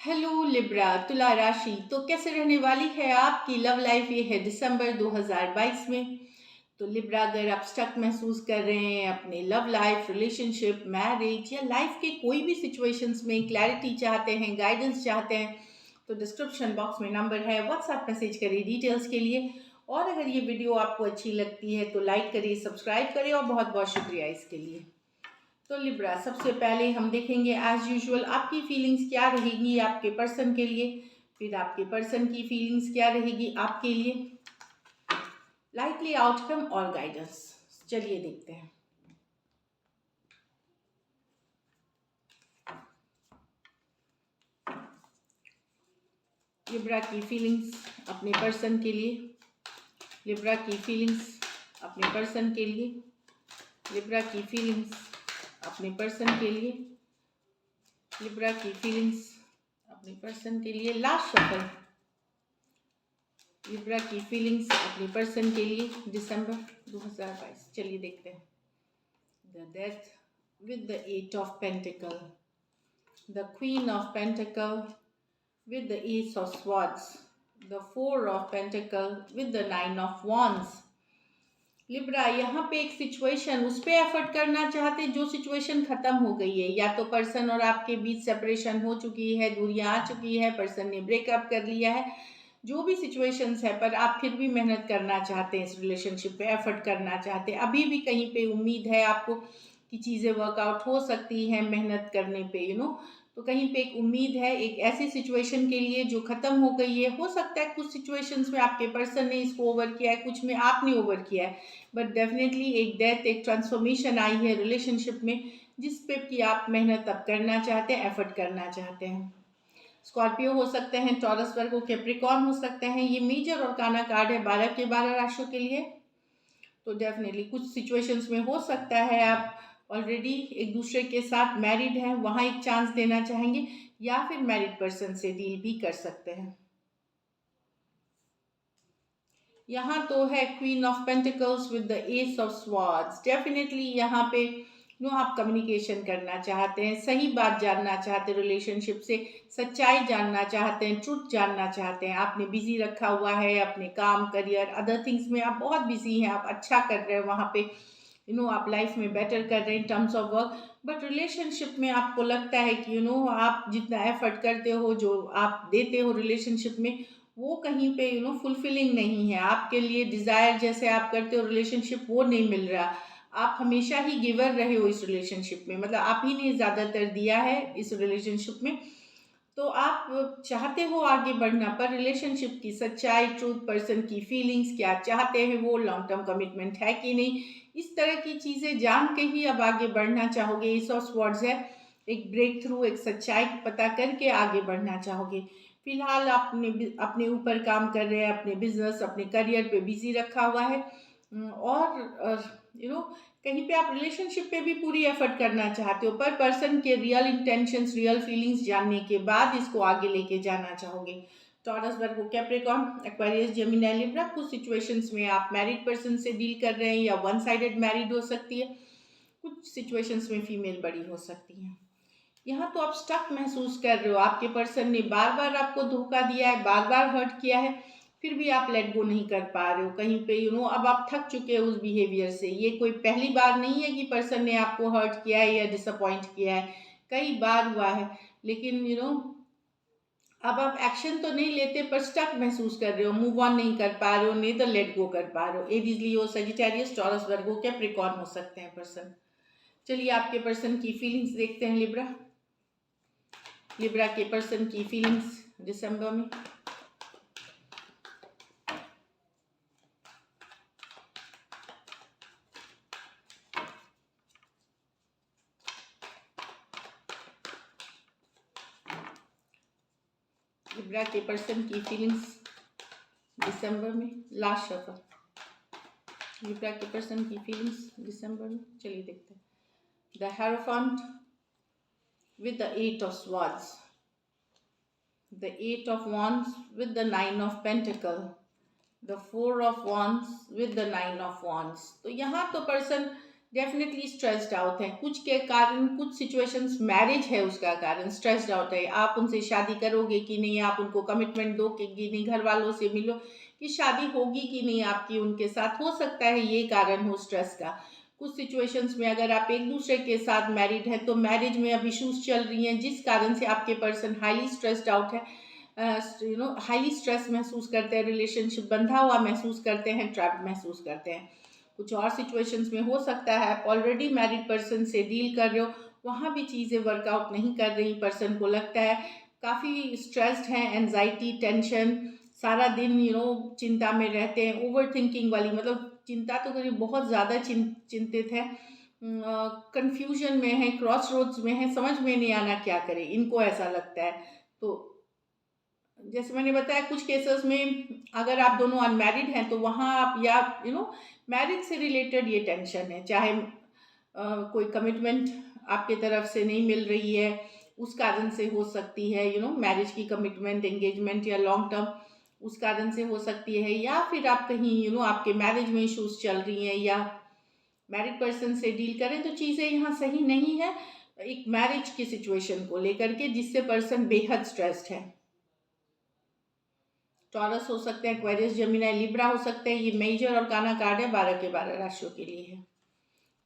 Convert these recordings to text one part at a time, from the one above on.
Hello Libra तुला राशि तो कैसे रहने वाली है आपकी लव लाइफ। ये है दिसंबर 2022 में। तो लिब्रा, अगर आप स्टक महसूस कर रहे हैं अपने लव लाइफ, रिलेशनशिप, मैरिज या लाइफ के कोई भी सिचुएशंस में क्लैरिटी चाहते हैं, गाइडेंस चाहते हैं, तो डिस्क्रिप्शन बॉक्स में नंबर है, व्हाट्सएप मैसेज करिए डिटेल्स के लिए। और अगर ये वीडियो आपको अच्छी लगती है तो लाइक करिए, सब्सक्राइब करिए और बहुत बहुत शुक्रिया इसके लिए। तो लिब्रा, सबसे पहले हम देखेंगे एज यूजुअल आपकी फीलिंग्स क्या रहेगी आपके पर्सन के लिए, फिर आपके पर्सन की फीलिंग्स क्या रहेगी आपके लिए, लाइकली आउटकम और गाइडेंस। चलिए देखते हैं। लिब्रा की फीलिंग्स अपने पर्सन के लिए, लिब्रा की फीलिंग्स अपने पर्सन के लिए, लिब्रा की फीलिंग्स अपने पर्सन के लिए, लिब्रा की फीलिंग्स अपने पर्सन के लिए। लास्ट शफल, लिब्रा की फीलिंग्स अपने पर्सन के लिए दिसंबर 2022। चलिए देखते हैं। The death with the eight of pentacle, the queen of pentacle with the ace of swords, the four of pentacle with the nine of wands। Libra, यहाँ पे एक सिचुएशन उस पे एफर्ट करना चाहते जो सिचुएशन खत्म हो गई है, या तो पर्सन और आपके बीच सेपरेशन हो चुकी है, दूरियां आ चुकी है, पर्सन ने ब्रेकअप कर लिया है, जो भी सिचुएशंस है, पर आप फिर भी मेहनत करना चाहते हैं, इस रिलेशनशिप पे एफर्ट करना चाहते हैं। अभी भी कहीं पे उम्मीद है आपको कि चीज़ें वर्कआउट हो सकती हैं मेहनत करने पे, तो कहीं पे एक उम्मीद है एक ऐसी सिचुएशन के लिए जो खत्म हो गई है। हो सकता है कुछ सिचुएशंस में आपके पर्सन ने इसको ओवर किया है, कुछ में आपने ओवर किया है, बट डेफिनेटली एक डेथ, एक ट्रांसफॉर्मेशन आई है रिलेशनशिप में, जिस पे कि आप मेहनत अब करना चाहते हैं, एफर्ट करना चाहते हैं। स्कॉर्पियो हो सकते हैं, टॉरस, वर्गो, कैप्रिकॉर्न हो सकते हैं। ये मेजर और काना कार्ड है 12 के 12 राशियों के लिए। तो डेफिनेटली कुछ सिचुएशंस में हो सकता है आप ऑलरेडी एक दूसरे के साथ मैरिड हैं, वहां एक चांस देना चाहेंगे, या फिर मैरिड पर्सन से डील भी कर सकते हैं। यहाँ तो है queen of pentacles with the S of swords. Definitely यहाँ पे आप कम्युनिकेशन करना चाहते हैं, सही बात जानना चाहते हैं, रिलेशनशिप से सच्चाई जानना चाहते हैं, ट्रुथ जानना चाहते हैं। आपने बिजी रखा हुआ है अपने काम, करियर, अदर थिंग्स में आप बहुत बिजी हैं, आप अच्छा कर रहे हैं वहाँ पे, आप लाइफ में बेटर कर रहे हैं in terms of work, but relationship में आपको लगता है कि आप जितना एफर्ट करते हो, जो आप देते हो रिलेशनशिप में, वो कहीं पे फुलफिलिंग नहीं है आपके लिए। डिजायर जैसे आप करते हो रिलेशनशिप, वो नहीं मिल रहा। आप हमेशा ही गिवर रहे हो इस रिलेशनशिप में, मतलब आप ही ने ज्यादातर दिया है इस रिलेशनशिप में। तो आप चाहते हो आगे बढ़ना, पर रिलेशनशिप की सच्चाई, ट्रूथ, पर्सन की फीलिंग्स, क्या चाहते हैं वो, लॉन्ग टर्म कमिटमेंट है कि नहीं, इस तरह की चीजें जान के ही अब आगे बढ़ना चाहोगे। एस ऑफ स्वॉर्ड्स है, एक ब्रेक थ्रू, एक सच्चाई पता करके आगे बढ़ना चाहोगे। फिलहाल आपने अपने ऊपर काम कर रहे हैं, अपने बिजनेस, अपने करियर पे बिजी रखा हुआ है, और कहीं पे आप रिलेशनशिप पे भी पूरी एफर्ट करना चाहते हो, पर पर्सन के रियल इंटेंशंस, रियल फीलिंग्स जानने के बाद इसको आगे लेके जाना चाहोगे। Taurus, Virgo, Capricorn, Aquarius, Gemini, Libra, कुछ सिचुएशंस में आप मैरिड पर्सन से डील कर रहे हैं, या वन साइडेड मैरिड हो सकती है, कुछ सिचुएशंस में फीमेल बड़ी हो सकती है। यहाँ तो आप स्टक महसूस कर रहे हो, आपके पर्सन ने बार बार आपको धोखा दिया है, बार बार हर्ट किया है, फिर भी आप लेट गो नहीं कर पा रहे हो। कहीं पे अब आप थक चुके हो उस बिहेवियर से। ये कोई पहली बार नहीं है कि पर्सन ने आपको हर्ट किया है या डिसअपॉइंट किया है, कई बार हुआ है, लेकिन अब आप एक्शन तो नहीं लेते, पर स्टक महसूस कर रहे हो, मूव ऑन नहीं कर पा रहे हो, नहीं तो लेट गो कर पा रहे हो। Aries, Leo, Sagittarius, taurus, Virgo, Capricorn हो सकते हैं पर्सन। चलिए आपके पर्सन की फीलिंग्स देखते हैं लिब्रा। लिब्रा के पर्सन की फीलिंग्स दिसंबर में। लिब्रा के पर्सन की फीलिंग्स दिसंबर में। लास्ट शफल, लिब्रा के पर्सन की फीलिंग्स दिसंबर में। चलिए देखते हैं। The hierophant with the eight of swords, the eight of wands with the nine of pentacle, the four of wands with the nine of wands। तो यहाँ तो पर्सन डेफिनेटली स्ट्रेस्ड आउट हैं, कुछ के कारण, कुछ सिचुएशंस मैरिज है उसका कारण स्ट्रेस्ड आउट है। आप उनसे शादी करोगे कि नहीं, आप उनको कमिटमेंट दो कि नहीं, घर वालों से मिलो कि शादी होगी कि नहीं आपकी उनके साथ, हो सकता है ये कारण हो स्ट्रेस का। कुछ सिचुएशंस में अगर आप एक दूसरे के साथ मैरिड हैं तो मैरिज में अब इश्यूज चल रही हैं जिस कारण से आपके पर्सन हाईली स्ट्रेस्ड आउट है, हाईली स्ट्रेस महसूस करते हैं, रिलेशनशिप बंधा हुआ महसूस करते हैं, ट्रैप महसूस करते हैं। कुछ और सिचुएशंस में हो सकता है आप ऑलरेडी मैरिड पर्सन से डील कर रहे हो, वहाँ भी चीज़ें वर्कआउट नहीं कर रही, पर्सन को लगता है काफ़ी स्ट्रेस्ड हैं, एनजाइटी, टेंशन, सारा दिन चिंता में रहते हैं, ओवर थिंकिंग वाली, मतलब चिंता तो करीब बहुत ज़्यादा चिंतित है, कंफ्यूजन में है, क्रॉस रोड्स में है, समझ में नहीं आना क्या करें, इनको ऐसा लगता है। तो जैसे मैंने बताया कुछ केसेस में अगर आप दोनों अनमैरिड हैं तो वहाँ आप या मैरिज से रिलेटेड ये टेंशन है, चाहे कोई कमिटमेंट आपके तरफ से नहीं मिल रही है उस कारण से हो सकती है, मैरिज की कमिटमेंट, एंगेजमेंट या लॉन्ग टर्म, उस कारण से हो सकती है, या फिर आप कहीं आपके मैरिज में इश्यूज चल रही हैं या मैरिड पर्सन से डील करें तो चीज़ें यहाँ सही नहीं है एक मैरिज की सिचुएशन को लेकर के, जिससे पर्सन बेहद स्ट्रेस्ड है। टॉरस हो सकते हैं, एक्वेरियस, जेमिनी, लिब्रा हो सकते हैं, ये मेजर और काना कार्ड है, 12 के 12 राशियों के लिए है।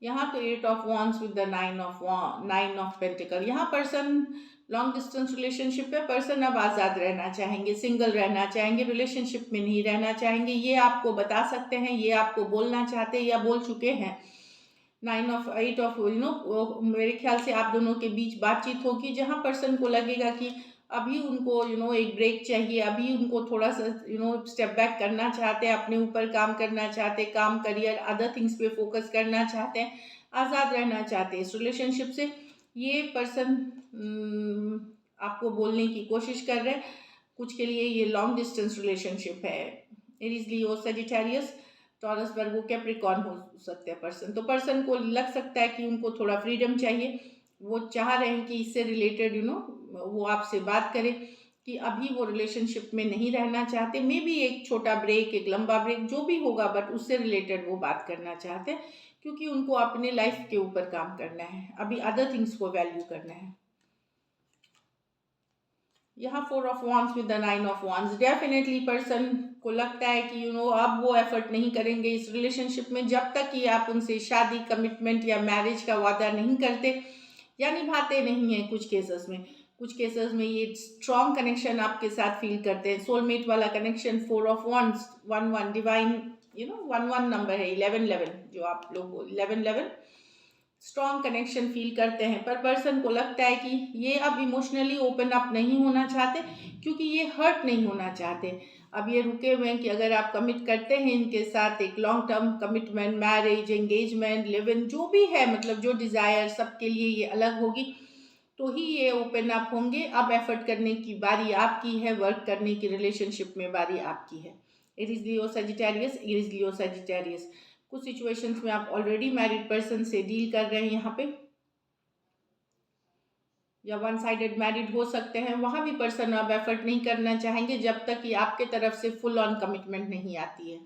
यहाँ तो 8 of wands with the 9 of pentacle, यहाँ पर्सन लॉन्ग डिस्टेंस रिलेशनशिप है, पर्सन अब आज़ाद रहना चाहेंगे, सिंगल रहना चाहेंगे, रिलेशनशिप में नहीं रहना चाहेंगे, ये आपको बता सकते हैं, ये आपको बोलना चाहते हैं या बोल चुके हैं। 8 ऑफ मेरे ख्याल से आप दोनों के बीच बातचीत होगी जहाँ पर्सन को लगेगा कि अभी उनको एक ब्रेक चाहिए, अभी उनको थोड़ा सा स्टेप बैक करना चाहते हैं, अपने ऊपर काम करना चाहते हैं, काम, करियर, अदर थिंग्स पे फोकस करना चाहते हैं, आज़ाद रहना चाहते हैं इस रिलेशनशिप से। ये पर्सन आपको बोलने की कोशिश कर रहे हैं, कुछ के लिए ये लॉन्ग डिस्टेंस रिलेशनशिप है। Aries, Leo, Sagittarius, taurus, Virgo, Capricorn हो सकते हैं पर्सन। तो पर्सन को लग सकता है कि उनको थोड़ा फ्रीडम चाहिए, वो चाह रहे हैं कि इससे रिलेटेड वो आपसे बात करें कि अभी वो रिलेशनशिप में नहीं रहना चाहते, मे बी एक छोटा ब्रेक, एक लंबा ब्रेक जो भी होगा, बट उससे रिलेटेड वो बात करना चाहते हैं क्योंकि उनको अपने लाइफ के ऊपर काम करना है, अभी अदर थिंग्स को वैल्यू करना है। यहाँ 4 of wands with the 9 of wands, definitely person को लगता है कि अब वो एफर्ट नहीं करेंगे इस रिलेशनशिप में जब तक कि आप उनसे शादी, कमिटमेंट या मैरिज का वादा नहीं करते या निभाते नहीं हैं। कुछ केसेस में ये स्ट्रॉन्ग कनेक्शन आपके साथ फील करते हैं, सोलमेट वाला connection, 4 of wands, 1 1 divine, 1 1 number है, 11 11 जो आप लोग 11 11 स्ट्रॉन्ग कनेक्शन फील करते हैं, पर पर्सन को लगता है कि ये अब इमोशनली ओपन अप नहीं होना चाहते क्योंकि ये हर्ट नहीं होना चाहते। अब ये रुके हुए हैं कि अगर आप कमिट करते हैं इनके साथ एक long term commitment, marriage, engagement, live in, जो भी है, मतलब जो डिज़ायर सबके लिए ये अलग होगी, तो ही ये ओपन अप होंगे। अब एफर्ट करने की बारी आपकी है, वर्क करने की रिलेशनशिप में बारी आपकी है। Aries, Leo, Sagittarius, Aries, Leo, Sagittarius, कुछ सिचुएशंस में आप ऑलरेडी मैरिड पर्सन से डील कर रहे हैं यहाँ पे, या वन साइडेड मैरिड हो सकते हैं, वहाँ भी पर्सन अब एफर्ट नहीं करना चाहेंगे जब तक कि आपके तरफ से फुल ऑन कमिटमेंट नहीं आती है,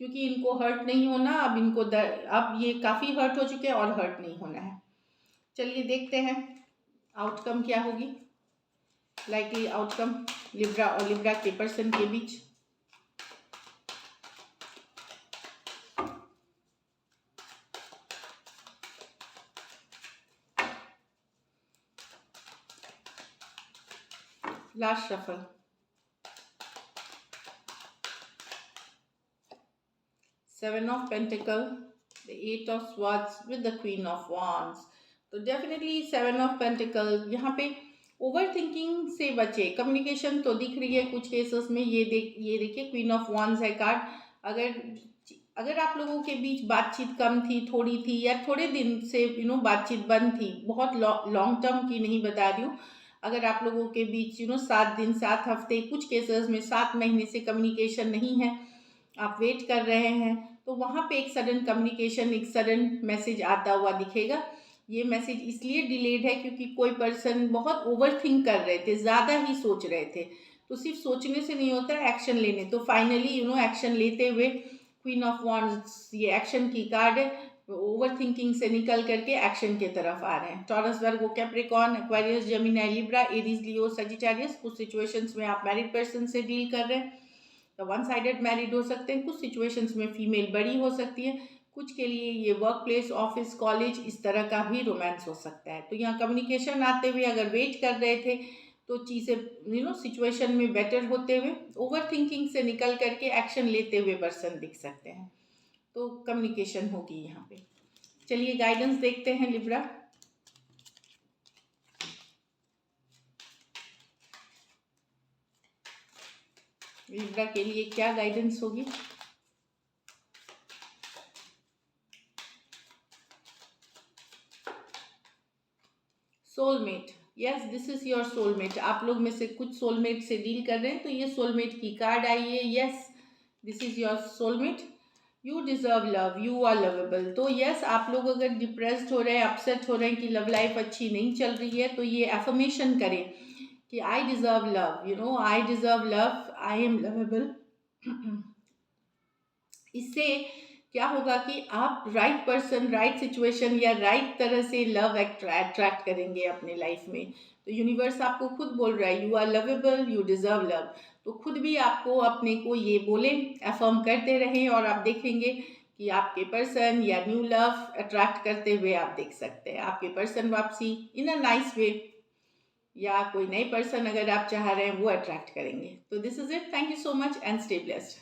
क्योंकि इनको हर्ट नहीं होना, अब इनको अब ये काफ़ी हर्ट हो चुके हैं और हर्ट नहीं होना है। चलिए देखते हैं आउटकम क्या होगी, लाइकली आउटकम लिब्रा और लिब्रा के पर्सन के बीच। Last shuffle, 7 of pentacle, the 8 of swords with the queen of wands। तो डेफिनेटली 7 ऑफ पेंटिकल, यहाँ पे ओवर थिंकिंग से बचे, कम्युनिकेशन तो दिख रही है कुछ केसेस में, ये देखिए क्वीन ऑफ wands है कार्ड। अगर आप लोगों के बीच बातचीत कम थी, थोड़ी थी, या थोड़े दिन से बातचीत बंद थी, बहुत लॉन्ग टर्म की नहीं बता रही हूँ, अगर आप लोगों के बीच 7 दिन, 7 हफ्ते, कुछ केसेस में 7 महीने से कम्युनिकेशन नहीं है, आप वेट कर रहे हैं, तो वहाँ पे एक सडन कम्युनिकेशन, एक सडन मैसेज आता हुआ दिखेगा। ये मैसेज इसलिए डिलेड है क्योंकि कोई पर्सन बहुत ओवर थिंक कर रहे थे, ज़्यादा ही सोच रहे थे, तो सिर्फ सोचने से नहीं होता, एक्शन लेने, तो फाइनली एक्शन लेते हुए क्वीन ऑफ वॉन्ड्स ये एक्शन की कार्ड है। ओवर थिंकिंग से निकल करके एक्शन की तरफ आ रहे हैं। Taurus, Virgo, Capricorn, Aquarius, Gemini, Libra, Aries, Leo, Sagittarius. कुछ सिचुएशंस में आप मैरिड पर्सन से डील कर रहे हैं तो वन साइडेड मैरिड हो सकते हैं। कुछ सिचुएशंस में फीमेल बड़ी हो सकती है। कुछ के लिए ये वर्क प्लेस, ऑफिस, कॉलेज, इस तरह का भी रोमांस हो सकता है। तो यहाँ कम्युनिकेशन आते हुए अगर वेट कर रहे थे तो चीज़ें सिचुएशन में बेटर होते हुए, ओवर थिंकिंग से निकल करके एक्शन लेते हुए पर्सन दिख सकते हैं। तो कम्युनिकेशन होगी यहाँ पे। चलिए गाइडेंस देखते हैं लिब्रा। लिब्रा के लिए क्या गाइडेंस होगी? Soulmate, yes this is your soulmate. आप लोग में से कुछ सोलमेट से डील कर रहे हैं तो ये सोलमेट की कार्ड आई है। Yes this is your soulmate. You deserve love, you are lovable. तो यस आप लोग अगर डिप्रेस्ड हो रहे हैं, अपसेट हो रहे हैं कि लव लाइफ अच्छी नहीं चल रही है तो ये एफर्मेशन करें कि I deserve love, I deserve love, I am lovable. इससे क्या होगा कि आप राइट पर्सन, राइट सिचुएशन या राइट तरह से लव अट्रैक्ट करेंगे अपने लाइफ में। तो यूनिवर्स आपको खुद बोल रहा है you are lovable, you deserve love. तो खुद भी आपको अपने को ये बोले, अफर्म करते रहें और आप देखेंगे कि आपके पर्सन या न्यू लव अट्रैक्ट करते हुए आप देख सकते हैं। आपके पर्सन वापसी इन अ नाइस वे या कोई नए पर्सन अगर आप चाह रहे हैं वो अट्रैक्ट करेंगे। तो this is it. Thank you so much and stay blessed.